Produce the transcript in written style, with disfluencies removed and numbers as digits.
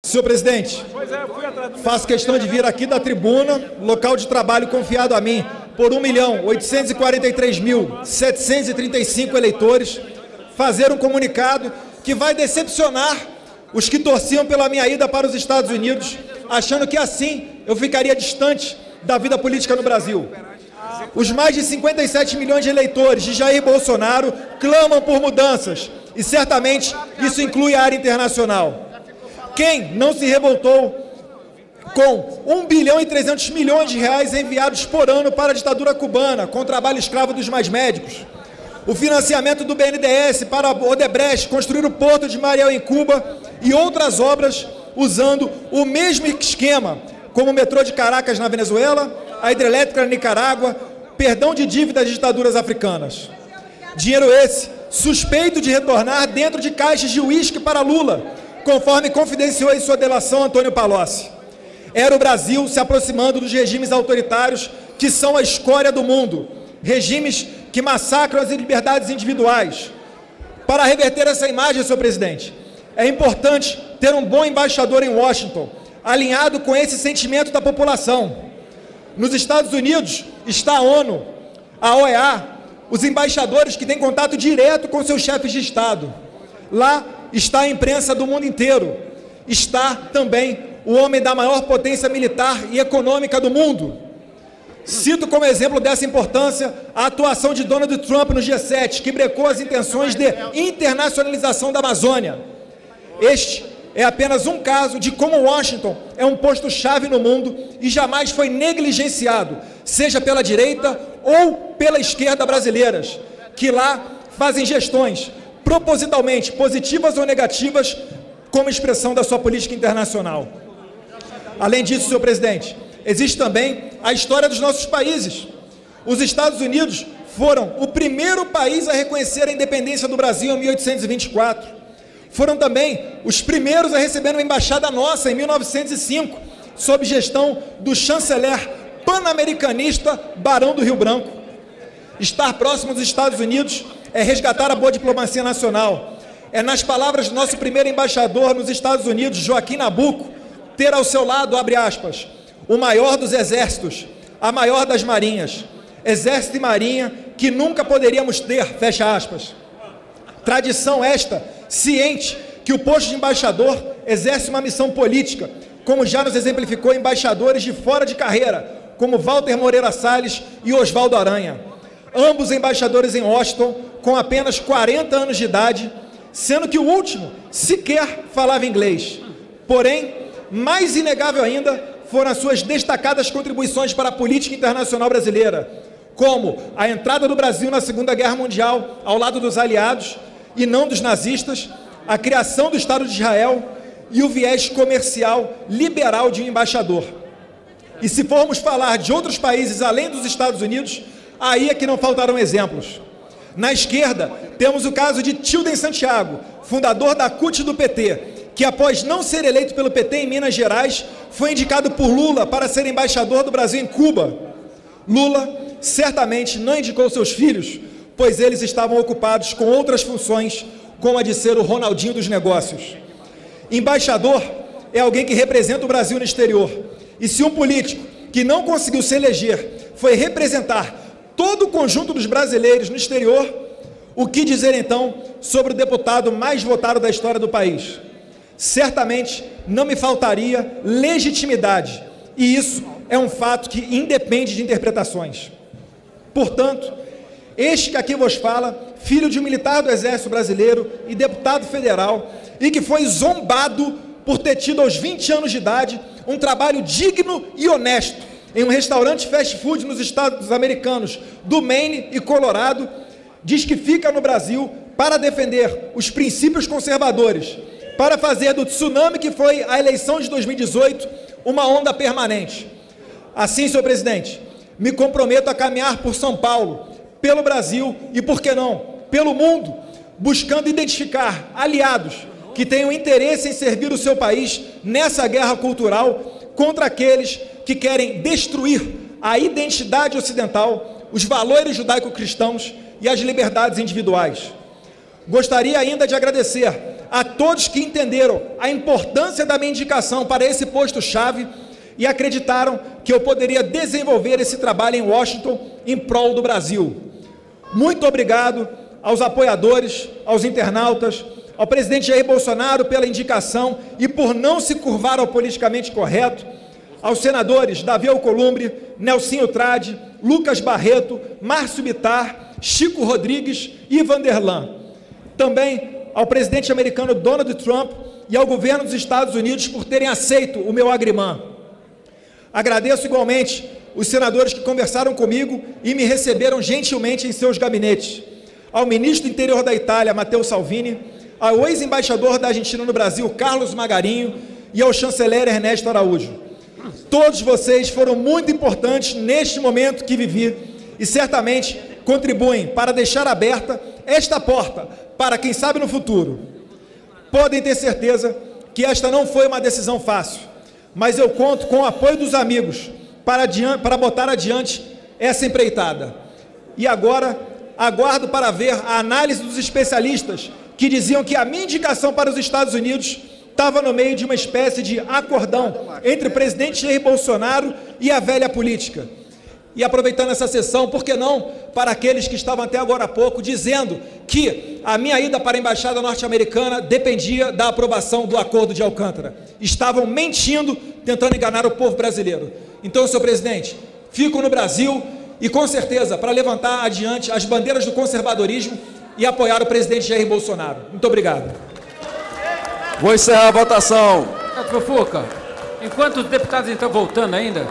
Senhor presidente, faço questão de vir aqui da tribuna, local de trabalho confiado a mim, por 1.843.735 eleitores, fazer um comunicado que vai decepcionar os que torciam pela minha ida para os Estados Unidos, achando que assim eu ficaria distante da vida política no Brasil. Os mais de 57 milhões de eleitores de Jair Bolsonaro clamam por mudanças, e certamente isso inclui a área internacional. Quem não se revoltou com 1,3 bilhão de reais enviados por ano para a ditadura cubana, com o trabalho escravo dos mais médicos, o financiamento do BNDES para Odebrecht construir o Porto de Mariel em Cuba e outras obras usando o mesmo esquema, como o metrô de Caracas na Venezuela, a hidrelétrica na Nicarágua, perdão de dívidas de ditaduras africanas. Dinheiro esse suspeito de retornar dentro de caixas de uísque para Lula, conforme confidenciou em sua delação Antônio Palocci. Era o Brasil se aproximando dos regimes autoritários que são a escória do mundo, regimes que massacram as liberdades individuais. Para reverter essa imagem, senhor presidente, é importante ter um bom embaixador em Washington, alinhado com esse sentimento da população. Nos Estados Unidos está a ONU, a OEA, os embaixadores que têm contato direto com seus chefes de Estado. Lá está a imprensa do mundo inteiro, está também o homem da maior potência militar e econômica do mundo. Cito como exemplo dessa importância a atuação de Donald Trump no G7, que brecou as intenções de internacionalização da Amazônia. Este é apenas um caso de como Washington é um posto-chave no mundo e jamais foi negligenciado, seja pela direita ou pela esquerda brasileiras, que lá fazem gestões propositalmente positivas ou negativas como expressão da sua política internacional. Além disso, senhor presidente, existe também a história dos nossos países. Os Estados Unidos foram o primeiro país a reconhecer a independência do Brasil em 1824. Foram também os primeiros a receber uma embaixada nossa em 1905, sob gestão do chanceler pan-americanista Barão do Rio Branco. Estar próximo dos Estados Unidos é resgatar a boa diplomacia nacional. É, nas palavras do nosso primeiro embaixador nos Estados Unidos, Joaquim Nabuco, ter ao seu lado, abre aspas, o maior dos exércitos, a maior das marinhas, exército e marinha que nunca poderíamos ter, fecha aspas. Tradição esta, ciente que o posto de embaixador exerce uma missão política, como já nos exemplificou embaixadores de fora de carreira, como Walter Moreira Salles e Oswaldo Aranha. Ambos embaixadores em Washington, com apenas 40 anos de idade, sendo que o último sequer falava inglês. Porém, mais inegável ainda foram as suas destacadas contribuições para a política internacional brasileira, como a entrada do Brasil na Segunda Guerra Mundial ao lado dos aliados e não dos nazistas, a criação do Estado de Israel e o viés comercial liberal de um embaixador. E se formos falar de outros países além dos Estados Unidos, aí é que não faltarão exemplos. Na esquerda, temos o caso de Tilden Santiago, fundador da CUT do PT, que após não ser eleito pelo PT em Minas Gerais, foi indicado por Lula para ser embaixador do Brasil em Cuba. Lula certamente não indicou seus filhos, pois eles estavam ocupados com outras funções, como a de ser o Ronaldinho dos negócios. Embaixador é alguém que representa o Brasil no exterior. E se um político que não conseguiu se eleger foi representar todo o conjunto dos brasileiros no exterior, o que dizer então sobre o deputado mais votado da história do país? Certamente não me faltaria legitimidade, e isso é um fato que independe de interpretações. Portanto, este que aqui vos fala, filho de um militar do Exército Brasileiro e deputado federal, e que foi zombado por ter tido aos 20 anos de idade um trabalho digno e honesto em um restaurante fast food nos Estados americanos do Maine e Colorado, diz que fica no Brasil para defender os princípios conservadores, para fazer do tsunami que foi a eleição de 2018 uma onda permanente. Assim, senhor presidente, me comprometo a caminhar por São Paulo, pelo Brasil e, por que não, pelo mundo, buscando identificar aliados que tenham interesse em servir o seu país nessa guerra cultural contra aqueles que querem destruir a identidade ocidental, os valores judaico-cristãos e as liberdades individuais. Gostaria ainda de agradecer a todos que entenderam a importância da minha indicação para esse posto-chave e acreditaram que eu poderia desenvolver esse trabalho em Washington em prol do Brasil. Muito obrigado aos apoiadores, aos internautas, ao presidente Jair Bolsonaro pela indicação e por não se curvar ao politicamente correto, aos senadores Davi Alcolumbre, Nelsinho Trade, Lucas Barreto, Márcio Bittar, Chico Rodrigues e Vanderlan. Também ao presidente americano Donald Trump e ao governo dos Estados Unidos por terem aceito o meu agrimã. Agradeço igualmente os senadores que conversaram comigo e me receberam gentilmente em seus gabinetes, ao ministro do Interior da Itália, Matteo Salvini, ao ex-embaixador da Argentina no Brasil, Carlos Magarinho, e ao chanceler Ernesto Araújo. Todos vocês foram muito importantes neste momento que vivi e certamente contribuem para deixar aberta esta porta para quem sabe no futuro. Podem ter certeza que esta não foi uma decisão fácil, mas eu conto com o apoio dos amigos para botar adiante essa empreitada. E agora, aguardo para ver a análise dos especialistas que diziam que a minha indicação para os Estados Unidos estava no meio de uma espécie de acordão entre o presidente Jair Bolsonaro e a velha política. E aproveitando essa sessão, por que não, para aqueles que estavam até agora há pouco dizendo que a minha ida para a Embaixada Norte-Americana dependia da aprovação do Acordo de Alcântara. Estavam mentindo, tentando enganar o povo brasileiro. Então, senhor presidente, fico no Brasil e, com certeza, para levantar adiante as bandeiras do conservadorismo e apoiar o presidente Jair Bolsonaro. Muito obrigado. Vou encerrar a votação. Fufuca, enquanto os deputados estão voltando ainda,